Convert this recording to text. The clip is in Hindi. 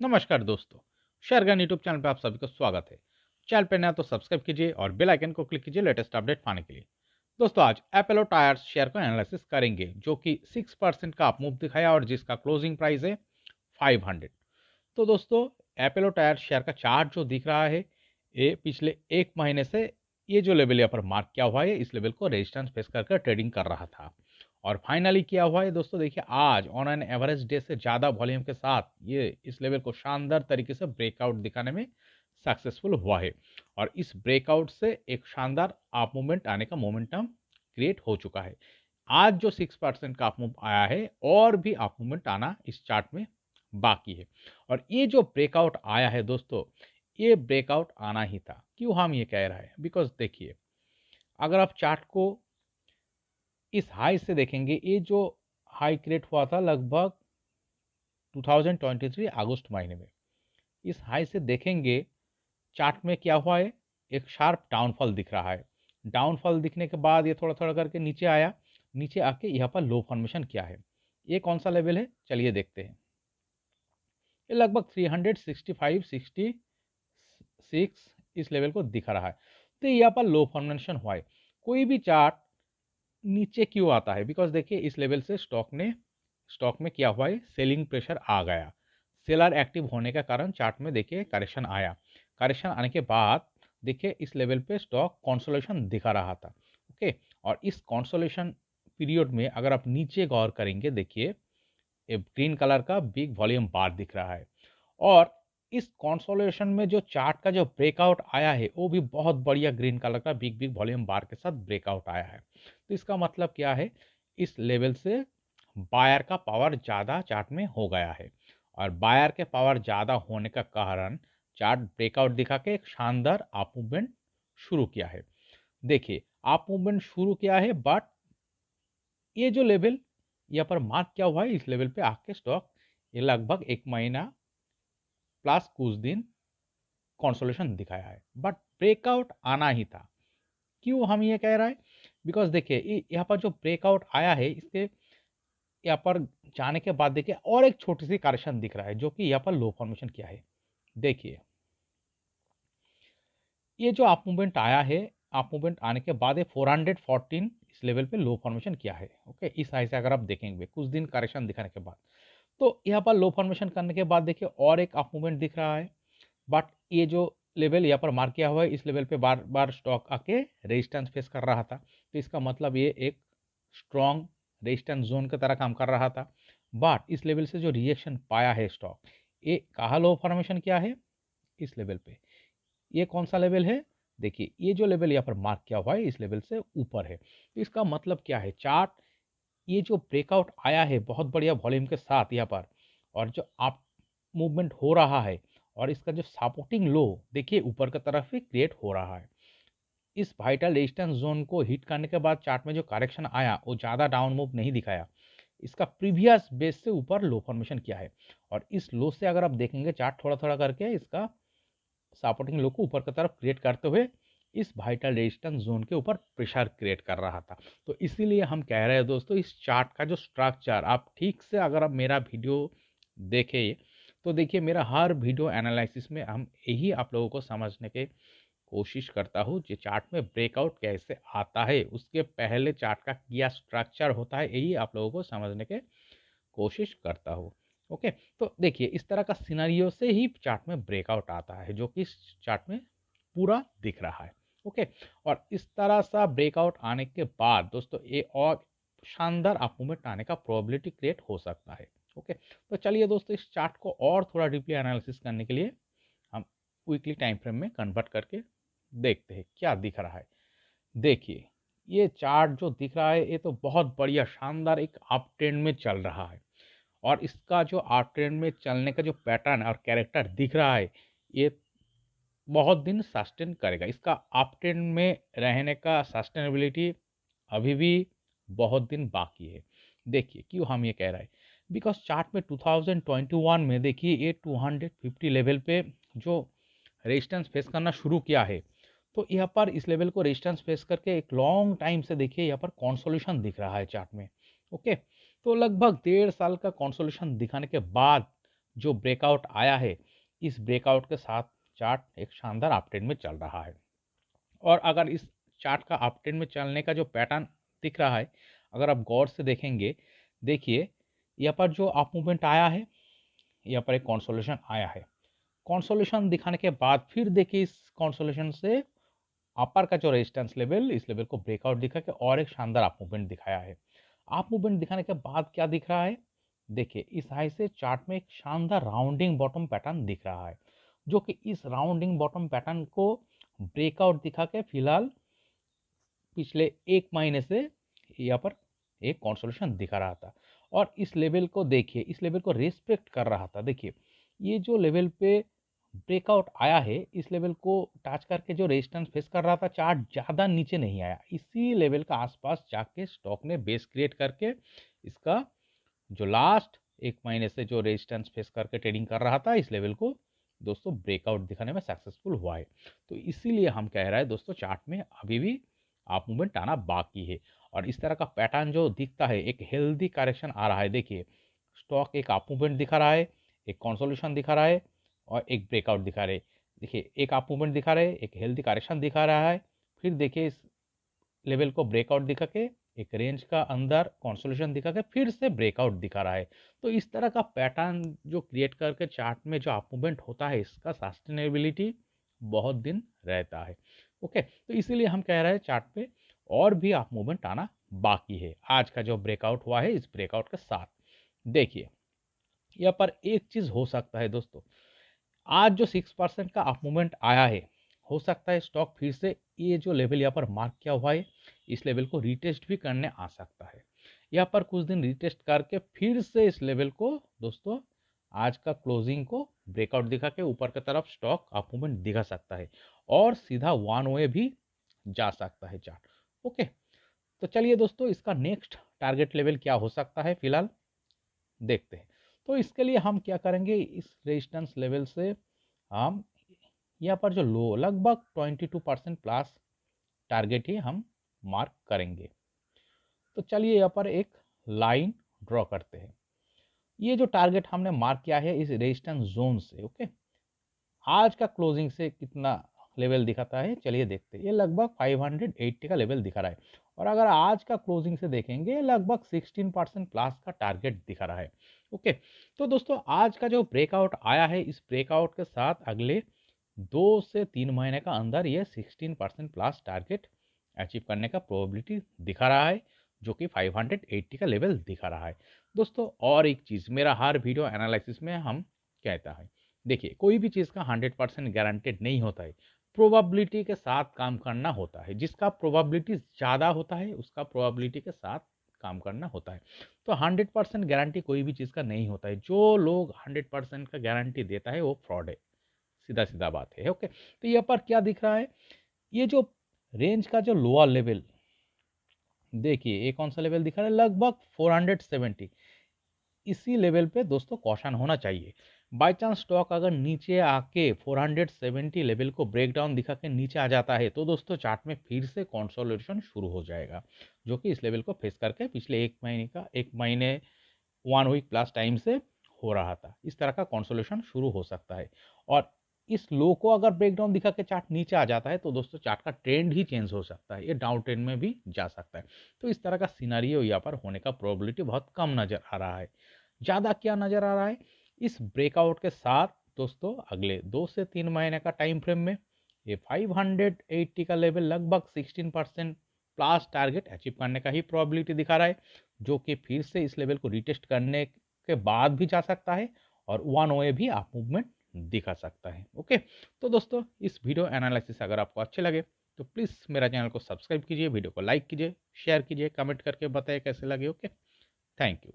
नमस्कार दोस्तों, शेरगन यूट्यूब चैनल पे आप सभी का स्वागत है। चैनल पे नया तो सब्सक्राइब कीजिए और बेल आइकन को क्लिक कीजिए लेटेस्ट अपडेट पाने के लिए। दोस्तों आज एपोलो टायर्स शेयर को एनालिसिस करेंगे जो कि 6% का अपमूव दिखाया और जिसका क्लोजिंग प्राइस है 500। तो दोस्तों एपोलो टायर्स शेयर का चार्ट जो दिख रहा है ये पिछले एक महीने से ये जो लेवल यहाँ पर मार्क किया हुआ है इस लेवल को रेजिस्टेंस फेस कर ट्रेडिंग कर रहा था और फाइनली किया हुआ है। दोस्तों देखिए आज ऑन एन एवरेज डे से ज़्यादा वॉल्यूम के साथ ये इस लेवल को शानदार तरीके से ब्रेकआउट दिखाने में सक्सेसफुल हुआ है और इस ब्रेकआउट से एक शानदार अप मूवमेंट आने का मोमेंटम क्रिएट हो चुका है। आज जो 6% का अप मूव आया है और भी अप मूवमेंट आना इस चार्ट में बाकी है और ये जो ब्रेकआउट आया है दोस्तों ये ब्रेकआउट आना ही था। क्यों हम ये कह रहे हैं? बिकॉज देखिए अगर आप चार्ट को इस हाई से देखेंगे, ये जो हाई क्रिएट हुआ था लगभग 2023 अगस्त महीने में, इस हाई से देखेंगे चार्ट में क्या हुआ है, एक शार्प डाउनफॉल दिख रहा है। डाउनफॉल दिखने के बाद ये थोड़ा थोड़ा करके नीचे आया, नीचे आके यहाँ पर लो फॉर्मेशन क्या है, ये कौन सा लेवल है चलिए देखते हैं। ये लगभग 365 66 इस लेवल को दिखा रहा है। तो यहाँ पर लो फॉर्मेशन हुआ है। कोई भी चार्ट नीचे क्यों आता है? बिकॉज देखिए इस लेवल से स्टॉक में क्या हुआ है, सेलिंग प्रेशर आ गया। सेलर एक्टिव होने के कारण चार्ट में देखिए करेक्शन आया। करेक्शन आने के बाद देखिए इस लेवल पे स्टॉक कंसोलिडेशन दिखा रहा था। ओके, और इस कंसोलिडेशन पीरियड में अगर आप नीचे गौर करेंगे देखिए एक ग्रीन कलर का बिग वॉल्यूम बार दिख रहा है और इस कंसोलिडेशन में जो चार्ट का जो ब्रेकआउट आया है वो भी बहुत बढ़िया ग्रीन कलर का बिग बिग वॉल्यूम बार के साथ ब्रेकआउट आया है। तो इसका मतलब क्या है, इस लेवल से बायर का पावर ज़्यादा चार्ट में हो गया है और बायर के पावर ज़्यादा होने का कारण चार्ट ब्रेकआउट दिखा के एक शानदार अप मूवमेंट शुरू किया है। देखिए अप मूवमेंट शुरू किया है बट ये जो लेवल यहाँ पर मार्क क्या हुआ है, इस लेवल पे आके स्टॉक ये लगभग एक महीना प्लस कुछ दिन कंसोलिडेशन दिखाया है बट ब्रेकआउट आना ही था। क्यों हम ये कह रहे हैं? बिकॉज देखिए यहाँ पर जो ब्रेकआउट आया है इसके यहाँ पर जाने के बाद देखिए और एक छोटी सी करेक्शन दिख रहा है जो कि यहाँ पर लो फॉर्मेशन किया है। देखिए ये जो अप मूवमेंट आया है, अप मूवमेंट आने के बाद ये 414 इस लेवल पे लो फॉर्मेशन किया है। ओके, इस हाई से अगर आप देखेंगे कुछ दिन करेक्शन दिखाने के बाद तो यहाँ पर लो फॉर्मेशन करने के बाद देखिए और एक अप मूवमेंट दिख रहा है बट ये जो लेवल यहाँ पर मार्क किया हुआ है इस लेवल पे बार बार स्टॉक आके रेजिस्टेंस फेस कर रहा था। तो इसका मतलब ये एक स्ट्रॉन्ग रेजिस्टेंस जोन की तरह काम कर रहा था बट इस लेवल से जो रिएक्शन पाया है स्टॉक, ये कहाँ लो फॉर्मेशन किया है, इस लेवल पे। ये कौन सा लेवल है? देखिए ये जो लेवल यहाँ पर मार्क किया हुआ है इस लेवल से ऊपर है। तो इसका मतलब क्या है, चार्ट ये जो ब्रेकआउट आया है बहुत बढ़िया वॉल्यूम के साथ यहाँ पर और जो अप मूवमेंट हो रहा है और इसका जो सपोर्टिंग लो देखिए ऊपर की तरफ ही क्रिएट हो रहा है। इस वाइटल रेजिस्टेंस जोन को हिट करने के बाद चार्ट में जो करेक्शन आया वो ज़्यादा डाउन मूव नहीं दिखाया, इसका प्रीवियस बेस से ऊपर लो फॉर्मेशन किया है और इस लो से अगर आप देखेंगे चार्ट थोड़ा थोड़ा करके इसका सपोर्टिंग लो को ऊपर की तरफ क्रिएट करते हुए इस वाइटल रेजिस्टेंस जोन के ऊपर प्रेशर क्रिएट कर रहा था। तो इसीलिए हम कह रहे हैं दोस्तों इस चार्ट का जो स्ट्रक्चर आप ठीक से अगर आप मेरा वीडियो देखें तो देखिए मेरा हर वीडियो एनालिसिस में हम यही आप लोगों को समझने के कोशिश करता हूँ कि चार्ट में ब्रेकआउट कैसे आता है, उसके पहले चार्ट का क्या स्ट्रक्चर होता है यही आप लोगों को समझने के कोशिश करता हूँ। ओके, तो देखिए इस तरह का सिनेरियो से ही चार्ट में ब्रेकआउट आता है जो कि इस चार्ट में पूरा दिख रहा है। ओके, और इस तरह सा ब्रेकआउट आने के बाद दोस्तों ये और शानदार अप मूवमेंट आने का प्रोबेबिलिटी क्रिएट हो सकता है। ओके, तो चलिए दोस्तों इस चार्ट को और थोड़ा डीपली एनालिसिस करने के लिए हम वीकली टाइम फ्रेम में कन्वर्ट करके देखते हैं क्या दिख रहा है। देखिए ये चार्ट जो दिख रहा है ये तो बहुत बढ़िया शानदार एक अप ट्रेंड में चल रहा है और इसका जो अप ट्रेंड में चलने का जो पैटर्न और कैरेक्टर दिख रहा है ये बहुत दिन सस्टेन करेगा। इसका अप ट्रेंड में रहने का सस्टेनेबिलिटी अभी भी बहुत दिन बाकी है। देखिए क्यों हम ये कह रहे हैं, बिकॉज चार्ट में 2021 में देखिए ये 250 लेवल पे जो रेजिस्टेंस फेस करना शुरू किया है तो यहाँ पर इस लेवल को रेजिस्टेंस फेस करके एक लॉन्ग टाइम से देखिए यहाँ पर कॉन्सोल्यूशन दिख रहा है चार्ट में। ओके, तो लगभग 1.5 साल का कॉन्सोल्यूशन दिखाने के बाद जो ब्रेकआउट आया है, इस ब्रेकआउट के साथ चार्ट एक शानदार अपट्रेंड में चल रहा है। और अगर इस चार्ट का अपट्रेंड में चलने का जो पैटर्न दिख रहा है, अगर आप गौर से देखेंगे, देखिए यहाँ पर जो अप मूवमेंट आया है, यहाँ पर एक कंसोलिडेशन आया है। कंसोलिडेशन दिखाने के बाद फिर देखिए इस कंसोलिडेशन से अपर का जो रेजिस्टेंस लेवल, इस लेवल को ब्रेकआउट दिखा के और एक शानदार अप मूवमेंट दिखाया है। अप मूवमेंट दिखाने के बाद क्या दिख रहा है, देखिए इस हाई से चार्ट में एक शानदार राउंडिंग बॉटम पैटर्न दिख रहा है, जो कि इस राउंडिंग बॉटम पैटर्न को ब्रेकआउट दिखा के फिलहाल पिछले एक महीने से यहाँ पर एक कंसोलिडेशन दिखा रहा था। और इस लेवल को देखिए, इस लेवल को रिस्पेक्ट कर रहा था। देखिए ये जो लेवल पे ब्रेकआउट आया है, इस लेवल को टच करके जो रेजिस्टेंस फेस कर रहा था, चार्ट ज़्यादा नीचे नहीं आया, इसी लेवल का आसपास जाके स्टॉक ने बेस क्रिएट करके इसका जो लास्ट एक महीने से जो रेजिस्टेंस फेस करके ट्रेडिंग कर रहा था, इस लेवल को दोस्तों ब्रेकआउट दिखाने में सक्सेसफुल हुआ है। तो इसीलिए हम कह रहे हैं दोस्तों, चार्ट में अभी भी अप मूवमेंट आना बाकी है। और इस तरह का पैटर्न जो दिखता है, एक हेल्दी करेक्शन आ रहा है। देखिए स्टॉक एक अप मूवमेंट दिखा रहा है, एक कंसोलिडेशन दिखा रहा है और एक ब्रेकआउट दिखा रहे। देखिए एक अप मूवमेंट दिखा रहे, एक हेल्दी करेक्शन दिखा रहा है, फिर देखिए इस लेवल को ब्रेकआउट दिखा के एक रेंज का अंदर कंसोलिडेशन दिखा के फिर से ब्रेकआउट दिखा रहा है। तो इस तरह का पैटर्न जो क्रिएट करके चार्ट में जो अप मूवमेंट होता है, इसका सस्टेनेबिलिटी बहुत दिन रहता है। ओके, तो इसीलिए हम कह रहे हैं चार्ट पे और भी अप मूवमेंट आना बाकी है। आज का जो ब्रेकआउट हुआ है, इस ब्रेकआउट के साथ देखिए यहाँ पर एक चीज हो सकता है दोस्तों, आज जो 6% का अप मूवमेंट आया है, हो सकता है स्टॉक फिर से ये जो लेवल यहाँ पर मार्क किया हुआ है, इस लेवल को रीटेस्ट भी करने आ सकता है। यहाँ पर कुछ दिन रीटेस्ट करके फिर से इस लेवल को दोस्तों आज का क्लोजिंग को ब्रेकआउट दिखा के ऊपर की तरफ स्टॉक अप मूवमेंट दिखा सकता है और सीधा वन वे भी जा सकता है चार्ट। ओके, तो चलिए दोस्तों, इसका नेक्स्ट टारगेट लेवल क्या हो सकता है फिलहाल देखते हैं। तो इसके लिए हम क्या करेंगे, इस रेजिस्टेंस लेवल से हम यहाँ पर जो लो लगभग 22% प्लस टारगेट ही हम मार्क करेंगे। तो चलिए यहाँ पर एक लाइन ड्रॉ करते हैं। ये जो टारगेट हमने मार्क किया है इस रेजिस्टेंस जोन से, ओके, आज का क्लोजिंग से कितना लेवल दिखाता है चलिए देखते हैं। ये लगभग 580 का लेवल दिखा रहा है और अगर आज का क्लोजिंग से देखेंगे लगभग 16% प्लस का टारगेट दिखा रहा है। ओके, तो दोस्तों आज का जो ब्रेकआउट आया है, इस ब्रेकआउट के साथ अगले 2 से 3 महीने का अंदर ये 16% प्लस टारगेट अचीव करने का प्रोबेबिलिटी दिखा रहा है, जो कि 580 का लेवल दिखा रहा है दोस्तों। और एक चीज़ मेरा हर वीडियो एनालिसिस में हम कहता है, देखिए कोई भी चीज़ का 100% गारंटेड नहीं होता है, प्रोबेबिलिटी के साथ काम करना होता है। जिसका प्रोबेबिलिटी ज़्यादा होता है उसका प्रोबेबिलिटी के साथ काम करना होता है। तो 100% गारंटी कोई भी चीज़ का नहीं होता है। जो लोग 100% का गारंटी देता है वो फ्रॉड है, सीधा सीधा बात है। ओके, तो यहाँ पर क्या दिख रहा है, ये जो रेंज का जो लोअर लेवल देखिए, ये कौन सा लेवल दिखा रहा है, लगभग 470। इसी लेवल पे दोस्तों कॉशन होना चाहिए। बाय चांस स्टॉक अगर नीचे आके 470 लेवल को ब्रेक डाउन दिखा के नीचे आ जाता है, तो दोस्तों चार्ट में फिर से कंसोलिडेशन शुरू हो जाएगा, जो कि इस लेवल को फेस करके पिछले एक महीने 1 वीक प्लस टाइम से हो रहा था। इस तरह का कंसोलिडेशन शुरू हो सकता है और इस लो को अगर ब्रेकडाउन दिखा के चार्ट नीचे आ जाता है, तो दोस्तों चार्ट का ट्रेंड ही चेंज हो सकता है, ये डाउन ट्रेंड में भी जा सकता है। तो इस तरह का सिनारियो यहाँ पर होने का प्रोबेबिलिटी बहुत कम नजर आ रहा है। ज़्यादा क्या नजर आ रहा है, इस ब्रेकआउट के साथ दोस्तों अगले 2 से 3 महीने का टाइम फ्रेम में ये 580 का लेवल लगभग 16% प्लस टारगेट अचीव करने का ही प्रोबेबिलिटी दिखा रहा है, जो कि फिर से इस लेवल को रिटेस्ट करने के बाद भी जा सकता है और वन वे भी अप मूवमेंट दिखा सकता है। ओके, तो दोस्तों इस वीडियो एनालिसिस अगर आपको अच्छे लगे तो प्लीज़ मेरा चैनल को सब्सक्राइब कीजिए, वीडियो को लाइक कीजिए, शेयर कीजिए, कमेंट करके बताइए कैसे लगे। Okay, thank you.